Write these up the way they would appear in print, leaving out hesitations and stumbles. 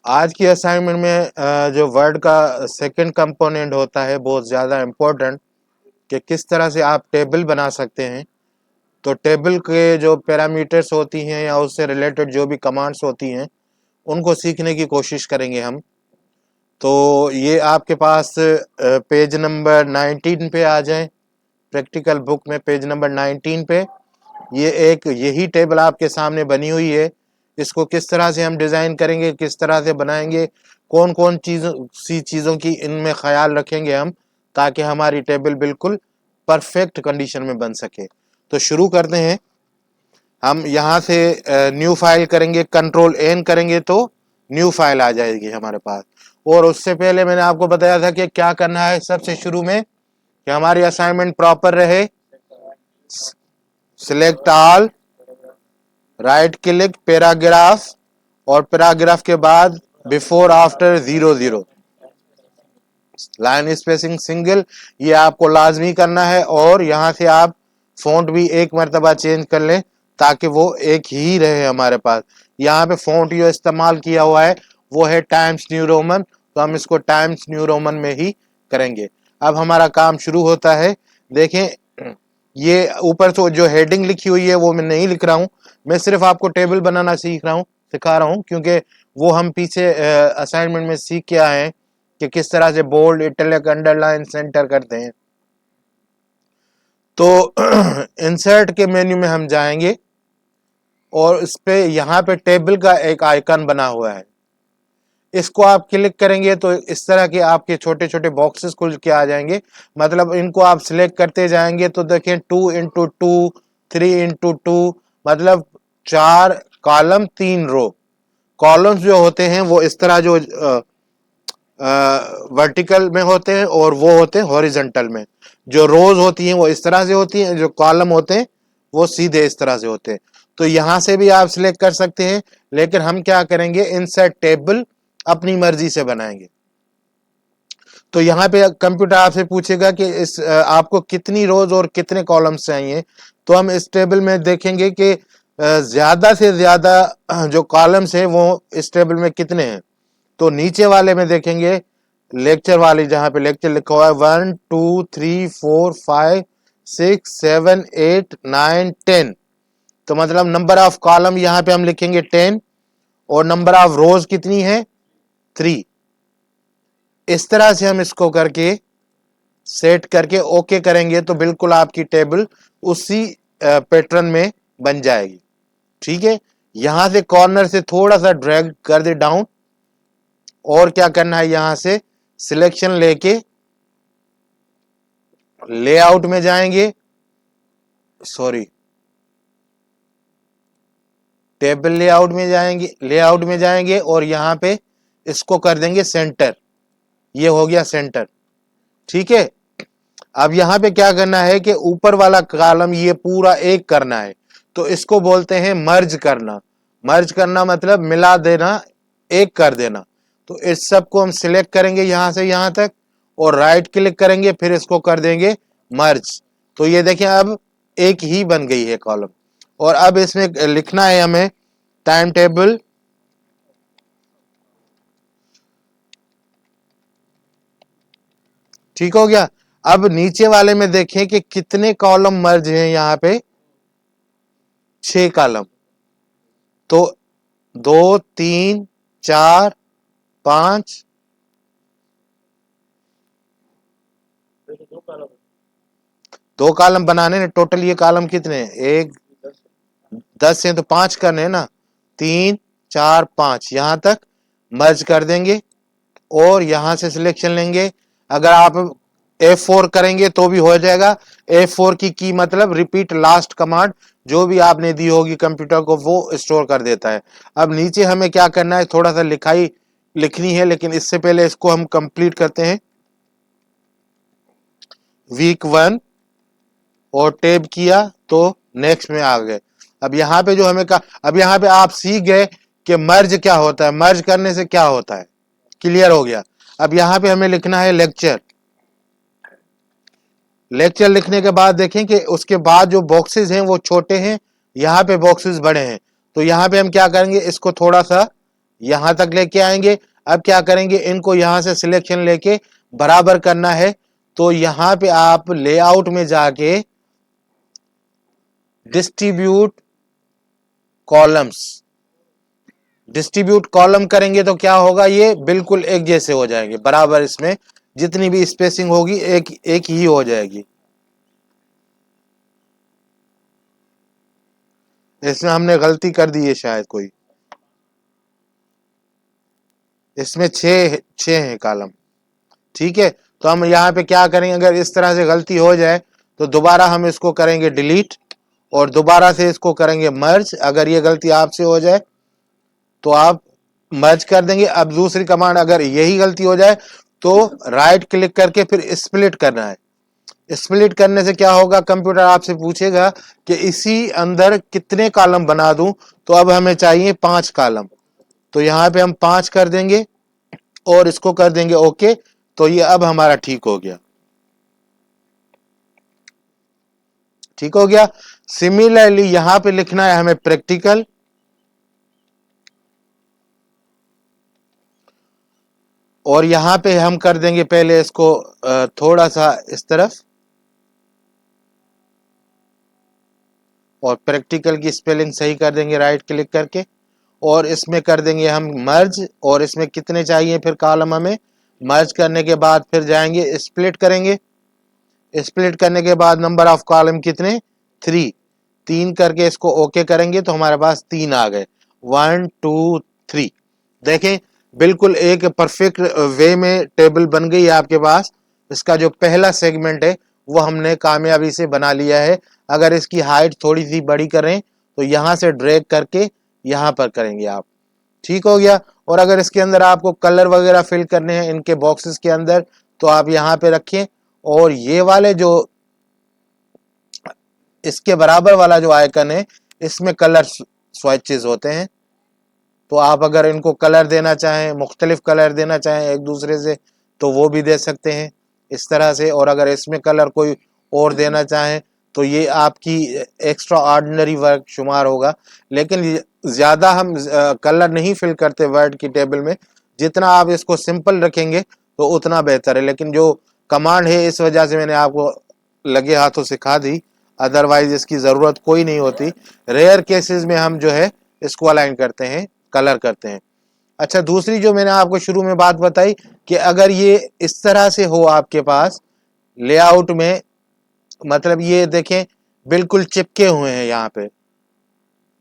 आज की असाइनमेंट में जो वर्ड का सेकंड कंपोनेंट होता है बहुत ज़्यादा इम्पोर्टेंट, कि किस तरह से आप टेबल बना सकते हैं। तो टेबल के जो पैरामीटर्स होती हैं या उससे रिलेटेड जो भी कमांड्स होती हैं उनको सीखने की कोशिश करेंगे हम। तो ये आपके पास पेज नंबर 19 पे आ जाएं, प्रैक्टिकल बुक में पेज नंबर 19 पे ये एक यही टेबल आपके सामने बनी हुई है। इसको किस तरह से हम डिज़ाइन करेंगे, किस तरह से बनाएंगे, कौन कौन चीज़ों की इनमें ख्याल रखेंगे हम, ताकि हमारी टेबल बिल्कुल परफेक्ट कंडीशन में बन सके। तो शुरू करते हैं। हम यहाँ से न्यू फाइल करेंगे, कंट्रोल एन करेंगे तो न्यू फाइल आ जाएगी हमारे पास। और उससे पहले मैंने आपको बताया था कि क्या करना है सबसे शुरू में, कि हमारी असाइनमेंट प्रॉपर रहे। Select all, right click paragraph, और पैराग्राफ के बाद before after 00, line spacing single, ये आपको लाजमी करना है। और यहाँ से आप फॉन्ट भी एक मरतबा चेंज कर लें ताकि वो एक ही रहे हमारे पास। यहाँ पे फॉन्ट जो इस्तेमाल किया हुआ है वो है टाइम्स न्यू रोमन, तो हम इसको टाइम्स न्यू रोमन में ही करेंगे। अब हमारा काम शुरू होता है। देखें, ये ऊपर तो जो हेडिंग लिखी हुई है वो मैं नहीं लिख रहा हूँ, मैं सिर्फ आपको टेबल बनाना सिखा रहा हूँ, क्योंकि वो हम पीछे असाइनमेंट में सीख के आए हैं कि किस तरह से बोल्ड, इटैलिक, अंडरलाइन, सेंटर करते हैं। तो इंसर्ट के मेन्यू में हम जाएंगे और इस पे यहाँ पे टेबल का एक आइकन बना हुआ है, इसको आप क्लिक करेंगे तो इस तरह के आपके छोटे छोटे बॉक्सेस खुल के आ जाएंगे। मतलब इनको आप सिलेक्ट करते जाएंगे तो देखें 2x2, 3x2, मतलब 4 कॉलम 3 रो। कॉलम्स जो होते हैं वो इस तरह जो वर्टिकल में होते हैं और वो होते हैं हॉरिजॉन्टल में। जो रोज होती हैं वो इस तरह से होती हैं, जो कॉलम होते हैं वो सीधे इस तरह से होते हैं। तो यहां से भी आप सिलेक्ट कर सकते हैं, लेकिन हम क्या करेंगे, इंसर्ट टेबल अपनी मर्जी से बनाएंगे। तो यहाँ पे कंप्यूटर आपसे पूछेगा कि इस आपको कितनी रोज और कितने कॉलम्स चाहिए। तो हम इस टेबल में देखेंगे कि ज्यादा से ज्यादा जो कॉलम्स हैं वो इस टेबल में कितने हैं। तो नीचे वाले में देखेंगे, लेक्चर वाली जहां पे लेक्चर लिखा हुआ है 1 2 3 4 5 6 7 8 9 10, तो मतलब नंबर ऑफ कॉलम यहाँ पे हम लिखेंगे 10 और नंबर ऑफ रोज कितनी है 3। इस तरह से हम इसको करके सेट करके ओके करेंगे तो बिल्कुल आपकी टेबल उसी पैटर्न में बन जाएगी। ठीक है, यहां से कॉर्नर से थोड़ा सा ड्रैग कर दे डाउन, और क्या करना है, यहां से सिलेक्शन लेके लेआउट में जाएंगे, सॉरी टेबल लेआउट में जाएंगे और यहां पे इसको कर देंगे सेंटर। ये हो गया सेंटर। ठीक है, अब यहां पे क्या करना है कि ऊपर वाला कॉलम ये पूरा एक करना है, तो इसको बोलते हैं मर्ज करना। मर्ज करना मतलब मिला देना, एक कर देना। तो इस सब को हम सिलेक्ट करेंगे यहां से यहां तक और राइट क्लिक करेंगे, फिर इसको कर देंगे मर्ज। तो ये देखें अब एक ही बन गई है कॉलम। और अब इसमें लिखना है हमें टाइम टेबल, ठीक हो गया। अब नीचे वाले में देखें कि कितने कॉलम मर्ज हैं, यहाँ पे 6 कॉलम। तो 2 3 4 5, दो कॉलम बनाने ने, टोटल ये कॉलम कितने हैं, एक 10 हैं तो 5 करने हैं ना, 3 4 5 यहां तक मर्ज कर देंगे और यहां से सिलेक्शन लेंगे। अगर आप F4 करेंगे तो भी हो जाएगा। F4 की मतलब रिपीट लास्ट कमांड जो भी आपने दी होगी कंप्यूटर को वो स्टोर कर देता है। अब नीचे हमें क्या करना है, थोड़ा सा लिखाई लिखनी है, लेकिन इससे पहले इसको हम कंप्लीट करते हैं। वीक 1 और टैब किया तो नेक्स्ट में आ गए। अब यहाँ पे जो हमें अब यहाँ पे आप सीख गए कि मर्ज क्या होता है, मर्ज करने से क्या होता है, क्लियर हो गया। अब यहाँ पे हमें लिखना है लेक्चर। लेक्चर लिखने के बाद देखें कि उसके बाद जो बॉक्सेस हैं वो छोटे हैं, यहाँ पे बॉक्सेस बड़े हैं। तो यहाँ पे हम क्या करेंगे, इसको थोड़ा सा यहां तक लेके आएंगे। अब क्या करेंगे, इनको यहां से सिलेक्शन लेके बराबर करना है। तो यहां पे आप लेआउट में जाके डिस्ट्रीब्यूट कॉलम्स, डिस्ट्रीब्यूट कॉलम करेंगे तो क्या होगा, ये बिल्कुल एक जैसे हो जाएंगे, बराबर इसमें जितनी भी स्पेसिंग होगी एक एक ही हो जाएगी। इसमें हमने गलती कर दी है शायद कोई, इसमें छह है कॉलम। ठीक है, तो हम यहाँ पे क्या करेंगे, अगर इस तरह से गलती हो जाए तो दोबारा हम इसको करेंगे डिलीट और दोबारा से इसको करेंगे मर्ज। अगर ये गलती आपसे हो जाए तो आप मर्ज कर देंगे। अब दूसरी कमांड, अगर यही गलती हो जाए तो राइट क्लिक करके फिर स्प्लिट करना है। स्प्लिट करने से क्या होगा, कंप्यूटर आपसे पूछेगा कि इसी अंदर कितने कॉलम बना दूं। तो अब हमें चाहिए 5 कॉलम, तो यहाँ पे हम 5 कर देंगे और इसको कर देंगे ओके। तो ये अब हमारा ठीक हो गया, ठीक हो गया। सिमिलरली यहां पे लिखना है हमें प्रैक्टिकल, और यहां पे हम कर देंगे पहले इसको थोड़ा सा इस तरफ, और प्रैक्टिकल की स्पेलिंग सही कर देंगे राइट क्लिक करके, और इसमें कर देंगे हम मर्ज। और इसमें कितने चाहिए फिर कॉलम हमें, मर्ज करने के बाद फिर जाएंगे स्प्लिट करेंगे। स्प्लिट करने के बाद नंबर ऑफ कॉलम कितने, 3, 3 करके इसको ओके करेंगे तो हमारे पास 3 आ गए, 1 2 3। देखें बिल्कुल एक परफेक्ट वे में टेबल बन गई है आपके पास। इसका जो पहला सेगमेंट है वो हमने कामयाबी से बना लिया है। अगर इसकी हाइट थोड़ी सी बड़ी करें तो यहां से ड्रैग करके यहां पर करेंगे आप, ठीक हो गया। और अगर इसके अंदर आपको कलर वगैरह फिल करने हैं इनके बॉक्सेस के अंदर तो आप यहाँ पे रखें। और ये वाले जो इसके बराबर वाला जो आइकन है इसमें कलर स्विचेस होते हैं। तो आप अगर इनको कलर देना चाहें, मुख्तलिफ कलर देना चाहें एक दूसरे से, तो वो भी दे सकते हैं इस तरह से। और अगर इसमें कलर कोई और देना चाहें तो ये आपकी एक्स्ट्रा ऑर्डिनरी वर्क शुमार होगा। लेकिन ज़्यादा हम कलर नहीं फिल करते वर्ड की टेबल में, जितना आप इसको सिंपल रखेंगे तो उतना बेहतर है। लेकिन जो कमांड है इस वजह से मैंने आपको लगे हाथों सिखा दी, अदरवाइज इसकी ज़रूरत कोई नहीं होती। रेयर केसेस में हम जो है इसको अलाइन करते हैं, कलर करते हैं। अच्छा, दूसरी जो मैंने आपको शुरू में बात बताई कि अगर ये इस तरह से हो आपके पास लेआउट में, मतलब ये देखें बिल्कुल चिपके हुए हैं यहाँ पे,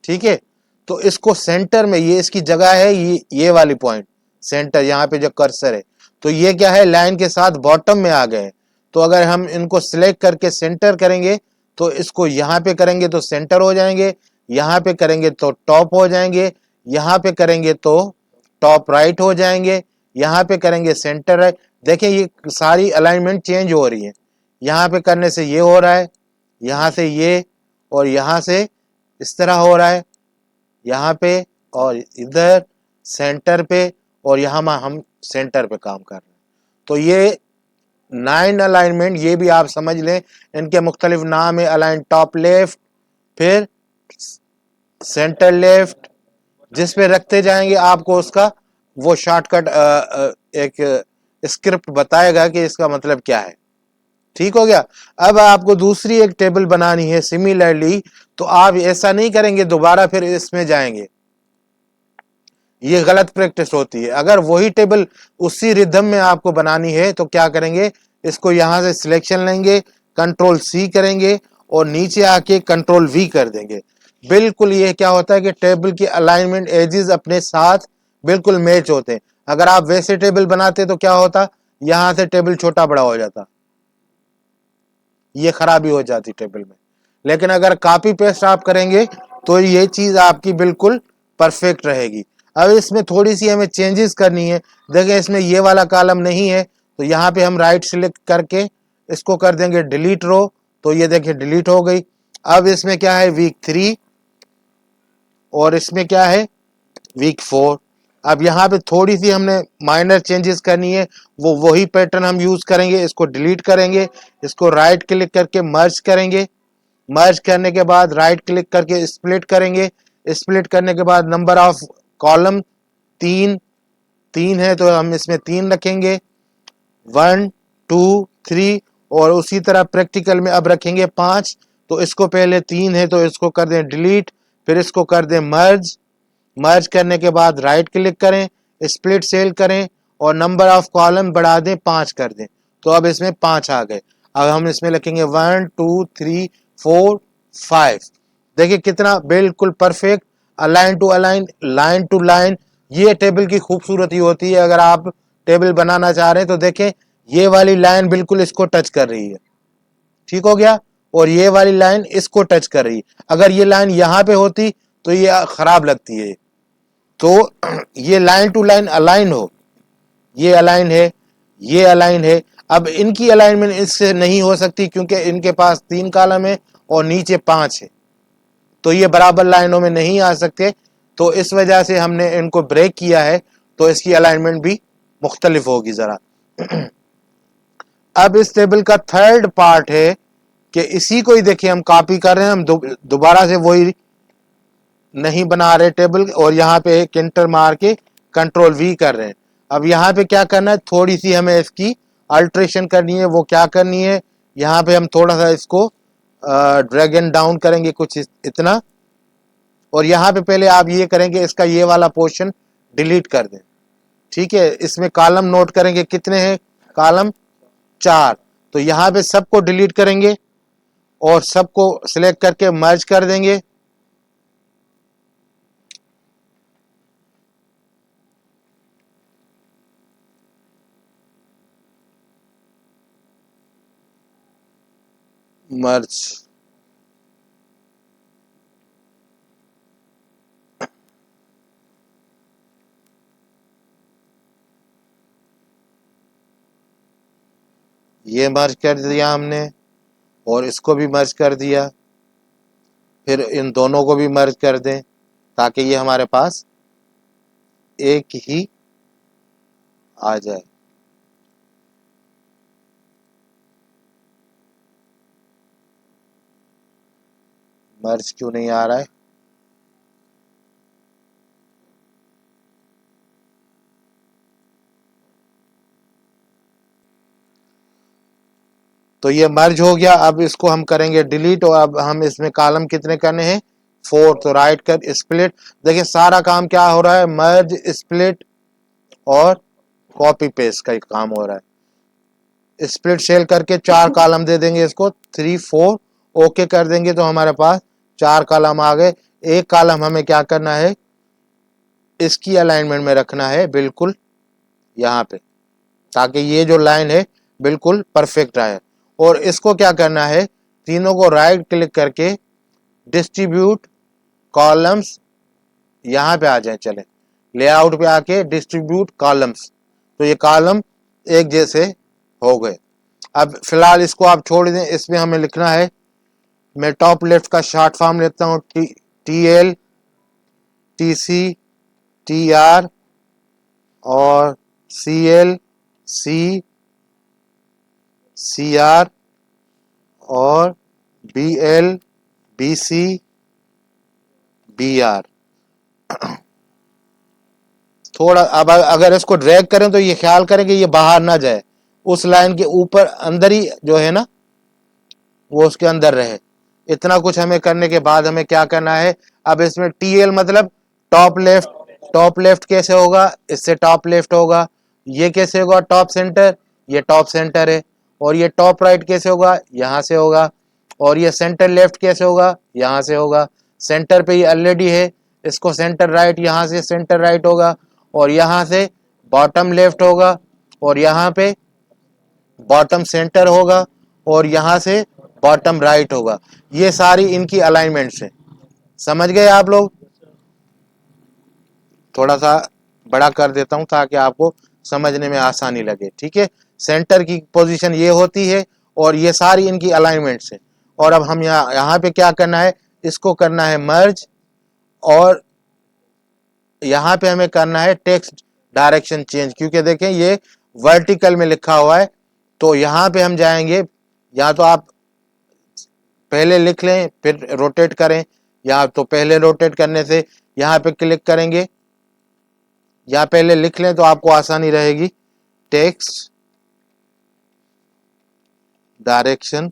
ठीक है। तो इसको सेंटर में, ये इसकी जगह है, ये वाली पॉइंट सेंटर, यहाँ पे जो कर्सर है, तो ये क्या है लाइन के साथ बॉटम में आ गए। तो अगर हम इनको सिलेक्ट करके सेंटर करेंगे तो इसको यहाँ पे करेंगे तो सेंटर हो जाएंगे, यहाँ पे करेंगे तो टॉप हो जाएंगे, यहाँ पे करेंगे तो टॉप राइट हो जाएंगे, यहाँ पे करेंगे सेंटर राइट। देखें ये सारी अलाइनमेंट चेंज हो रही है। यहाँ पे करने से ये हो रहा है, यहाँ से ये, और यहाँ से इस तरह हो रहा है, यहाँ पे और इधर सेंटर पे, और यहाँ हम सेंटर पे काम कर रहे हैं। तो ये 9 अलाइनमेंट, ये भी आप समझ लें, इनके मुख्तलिफ नाम है। अलाइन टॉप लेफ्ट, फिर सेंटर लेफ्ट, जिस पे रखते जाएंगे आपको उसका वो शॉर्टकट एक स्क्रिप्ट बताएगा कि इसका मतलब क्या है, ठीक हो गया। अब आपको दूसरी एक टेबल बनानी है सिमिलरली, तो आप ऐसा नहीं करेंगे दोबारा फिर इसमें जाएंगे, ये गलत प्रैक्टिस होती है। अगर वही टेबल उसी रिदम में आपको बनानी है तो क्या करेंगे, इसको यहां से सिलेक्शन लेंगे, कंट्रोल सी करेंगे और नीचे आके कंट्रोल वी कर देंगे। बिल्कुल ये क्या होता है कि टेबल की अलाइनमेंट एजेस अपने साथ बिल्कुल मैच होते हैं। अगर आप वैसे टेबल बनाते तो क्या होता, यहां से टेबल छोटा बड़ा हो जाता, ये खराबी हो जाती टेबल में। लेकिन अगर कॉपी पेस्ट आप करेंगे तो ये चीज आपकी बिल्कुल परफेक्ट रहेगी। अब इसमें थोड़ी सी हमें चेंजेस करनी है। देखें इसमें ये वाला कॉलम नहीं है, तो यहाँ पे हम राइट सिलेक्ट करके इसको कर देंगे डिलीट रो, तो ये देखिए डिलीट हो गई। अब इसमें क्या है वीक 3, और इसमें क्या है वीक 4। अब यहाँ पे थोड़ी सी हमने माइनर चेंजेस करनी है, वो वही पैटर्न हम यूज करेंगे। इसको डिलीट करेंगे, इसको राइट क्लिक करके मर्ज करेंगे, मर्ज करने के बाद राइट क्लिक करके स्प्लिट करेंगे, स्प्लिट करने के बाद नंबर ऑफ कॉलम तीन, तीन है तो हम इसमें 3 रखेंगे, 1 2 3। और उसी तरह प्रैक्टिकल में अब रखेंगे 5। तो इसको पहले 3 है तो इसको कर दें डिलीट, फिर इसको कर दें मर्ज। मर्ज करने के बाद राइट क्लिक करें, स्प्लिट सेल करें और नंबर ऑफ कॉलम बढ़ा दें, 5 कर दें। तो अब इसमें 5 आ गए। अब हम इसमें लिखेंगे 1 2 3 4 5। देखिए कितना बिल्कुल perfect, align to align, line to line. ये टेबल की खूबसूरती होती है। अगर आप टेबल बनाना चाह रहे हैं तो देखें ये वाली लाइन बिल्कुल इसको टच कर रही है, ठीक हो गया। और ये वाली लाइन इसको टच कर रही है। अगर ये लाइन यहाँ पे होती तो ये खराब लगती है। तो ये लाइन टू लाइन अलाइन हो, ये अलाइन है, ये अलाइन है। अब इनकी अलाइनमेंट इससे नहीं हो सकती क्योंकि इनके पास 3 कॉलम है और नीचे 5 है, तो ये बराबर लाइनों में नहीं आ सकते। तो इस वजह से हमने इनको ब्रेक किया है, तो इसकी अलाइनमेंट भी मुख्तलिफ होगी जरा। अब इस टेबल का थर्ड पार्ट है कि इसी को ही देखिए हम कॉपी कर रहे हैं, हम दोबारा से वही नहीं बना रहे टेबल, और यहाँ पे एक इंटर मार के कंट्रोल वी कर रहे हैं। अब यहाँ पे क्या करना है, थोड़ी सी हमें इसकी अल्ट्रेशन करनी है। वो क्या करनी है, यहाँ पे हम थोड़ा सा इसको ड्रैग एंड डाउन करेंगे कुछ इतना, और यहाँ पे पहले आप ये करेंगे इसका ये वाला पोर्शन डिलीट कर दें, ठीक है। इसमें कॉलम नोट करेंगे कितने हैं, कॉलम 4। तो यहाँ पे सबको डिलीट करेंगे और सबको सिलेक्ट करके मर्ज कर देंगे। मर्ज, ये मर्ज कर दिया हमने और इसको भी मर्ज कर दिया। फिर इन दोनों को भी मर्ज कर दें ताकि ये हमारे पास एक ही आ जाए। मर्ज क्यों नहीं आ रहा है, तो ये मर्ज हो गया। अब इसको हम करेंगे डिलीट, और अब हम इसमें कॉलम कितने करने हैं, 4। तो राइट कर स्प्लिट, देखिए सारा काम क्या हो रहा है, मर्ज स्प्लिट और कॉपी पेस्ट का ही काम हो रहा है। स्प्लिट सेल करके 4 कॉलम दे देंगे इसको, 3 4, ओके कर देंगे तो हमारे पास 4 कॉलम आ गए। एक कॉलम हमें क्या करना है, इसकी अलाइनमेंट में रखना है बिल्कुल यहाँ पे, ताकि ये जो लाइन है बिल्कुल परफेक्ट आए। और इसको क्या करना है, तीनों को राइट क्लिक करके डिस्ट्रीब्यूट कॉलम्स, यहाँ पे आ जाए, चले लेआउट पे आके डिस्ट्रीब्यूट कॉलम्स, तो ये कॉलम एक जैसे हो गए। अब फिलहाल इसको आप छोड़ दें, इसमें हमें लिखना है, मैं टॉप लेफ्ट का शॉर्ट फॉर्म लेता हूँ, TL TC TR और CL CR और BL BC BR। थोड़ा अब अगर इसको ड्रैग करें तो ये ख्याल करें कि ये बाहर ना जाए, उस लाइन के ऊपर अंदर ही जो है ना वो उसके अंदर रहे। इतना कुछ हमें करने के बाद हमें क्या करना है, अब इसमें TL मतलब टॉप लेफ्ट, टॉप लेफ्ट कैसे होगा, इससे टॉप लेफ्ट होगा। ये कैसे होगा, टॉप सेंटर, ये टॉप सेंटर है। और ये टॉप राइट कैसे होगा, यहाँ से होगा। और ये सेंटर लेफ्ट कैसे होगा, यहाँ से होगा। सेंटर पे ये ऑलरेडी है, इसको सेंटर राइट, यहाँ से सेंटर राइट होगा। और यहाँ से बॉटम लेफ्ट होगा, और यहाँ पे बॉटम सेंटर होगा, और यहाँ से बॉटम राइट होगा। ये सारी इनकी अलाइनमेंट्स है। समझ गए आप लोग, थोड़ा सा बड़ा कर देता हूं ताकि आपको समझने में आसानी लगे, ठीक है। सेंटर की पोजीशन ये होती है और ये सारी इनकी अलाइनमेंट्स है। और अब हम यहाँ पे क्या करना है, इसको करना है मर्ज, और यहाँ पे हमें करना है टेक्स्ट डायरेक्शन चेंज, क्योंकि देखें ये वर्टिकल में लिखा हुआ है। तो यहाँ पे हम जाएंगे, या तो आप पहले लिख लें फिर रोटेट करें, या तो पहले रोटेट करने से यहाँ पे क्लिक करेंगे या पहले लिख लें तो आपको आसानी रहेगी। Text direction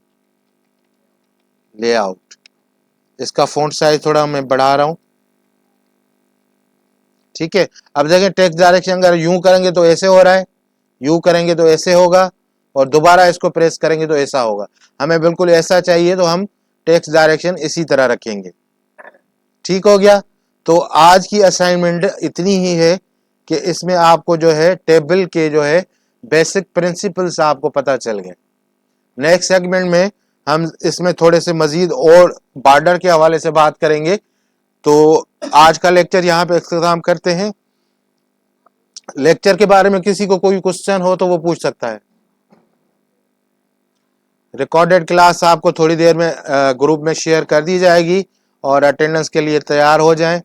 layout. इसका फ़ॉन्ट साइज थोड़ा मैं बढ़ा रहा हूं, ठीक है। अब देखें टेक्स्ट डायरेक्शन अगर यूं करेंगे तो ऐसे हो रहा है, यूं करेंगे तो ऐसे होगा, और दोबारा इसको प्रेस करेंगे तो ऐसा होगा। हमें बिल्कुल ऐसा चाहिए तो हम टेक्स्ट डायरेक्शन इसी तरह रखेंगे। ठीक हो गया। तो आज की असाइनमेंट इतनी ही है कि इसमें आपको जो है टेबल के जो है बेसिक प्रिंसिपल्स आपको पता चल गए। नेक्स्ट सेगमेंट में हम इसमें थोड़े से मजीद और बॉर्डर के हवाले से बात करेंगे। तो आज का लेक्चर यहाँ पे इख्तिताम करते हैं। लेक्चर के बारे में किसी को कोई क्वेश्चन हो तो वो पूछ सकता है। रिकॉर्डेड क्लास आपको थोड़ी देर में ग्रुप में शेयर कर दी जाएगी और अटेंडेंस के लिए तैयार हो जाएं।